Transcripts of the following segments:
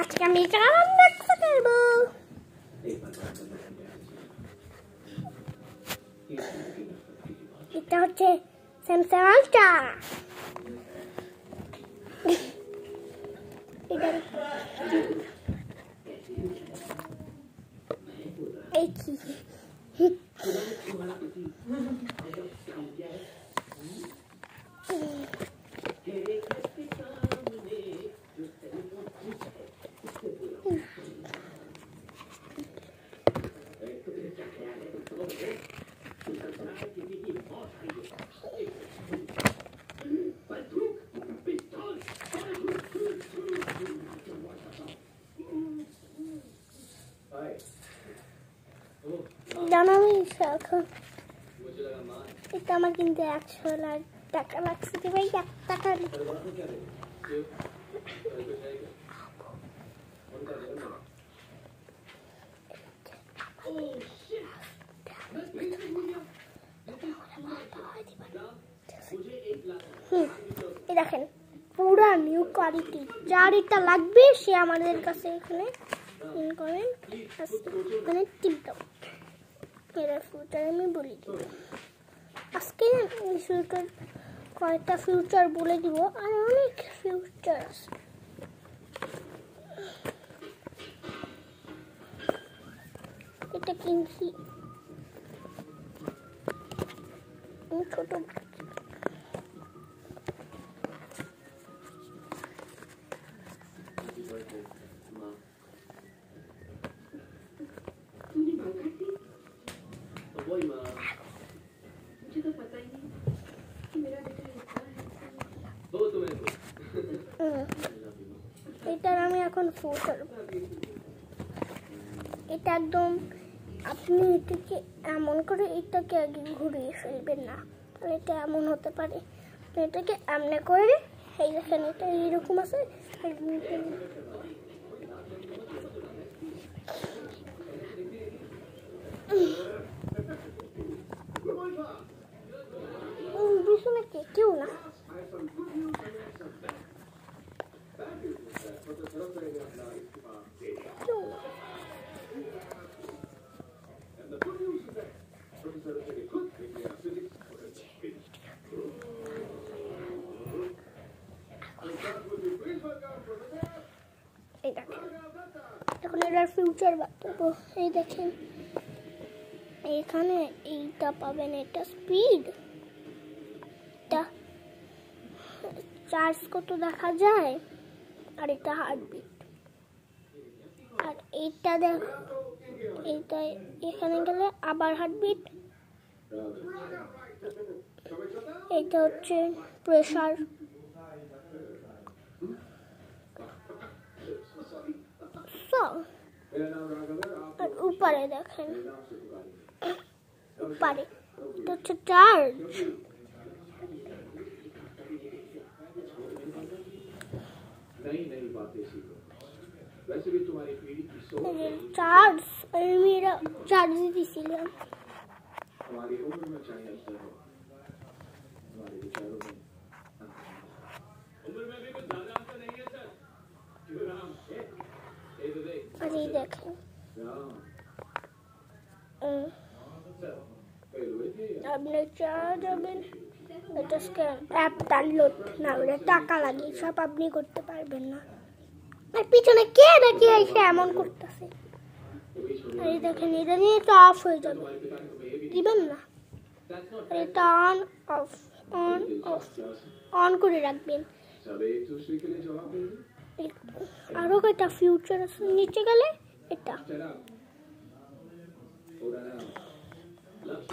আজকে আমি এটা রান্না করব। এটা হচ্ছে স্যামসাং আলট্রা। এই কি জানো আমি এখন এটা আমার কিন্তু 100 টাকা লাগছে রে ভাই। 1 টাকা দেখেন পুরা নিউ কোয়ালিটি। যার এটা লাগবে সে আমাদের কাছে এখানে মানে টিপ দাও। এর ফিউচার আমি বলে দিব আজকে। ফিউচার কয়টা ফিউচার বলে দিব, আর অনেক ফিউচার আছে। এটা কিনছি ছোট এটার আমি এখন ফটো। এটা একদম আপনি এটাকে এমন করে এটাকে আগে ঘুরিয়ে ফেলবেন না, তাহলে এটা এমন হতে পারে। এটাকে এমনি করে এই দেখেন এটা এইরকম আছে। পিছনে কেউ না। এখন এটার ফিউচার বাতাবো। এই দেখেন এখানে এইটা পাবেন, এটা স্পিড, এটা চার্জ কত দেখা যায়, আর এটা হার্টবিট। আর এইটা দেখ, এইটা এখানে গেলে আবার হার্টবিট। এটা হচ্ছে প্রেসার। আর উপরে দেখেন, উপরে এটা হচ্ছে চার্জ। চার্জ আমি এটা চার্জ দিয়েছিলাম। দেখেন আপনি চার্জ হবেন। এটা স্ক্যান অ্যাপ ডাউনলোড না হলে টাকা লাগে, সব আপনি করতে পারবেন না। আর পিছনে কে নাকি এসে এমন করতেছে। এই দেখেন এটা নিয়ে তো অফ হয়ে যাবে, দিবেন না। এটা on of on of on করে রাখবেন। আরো কয়টা ফিউচার আছে নিচে গেলে এটা।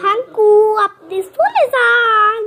থ্যাংক ইউ, আপনি চলে যান।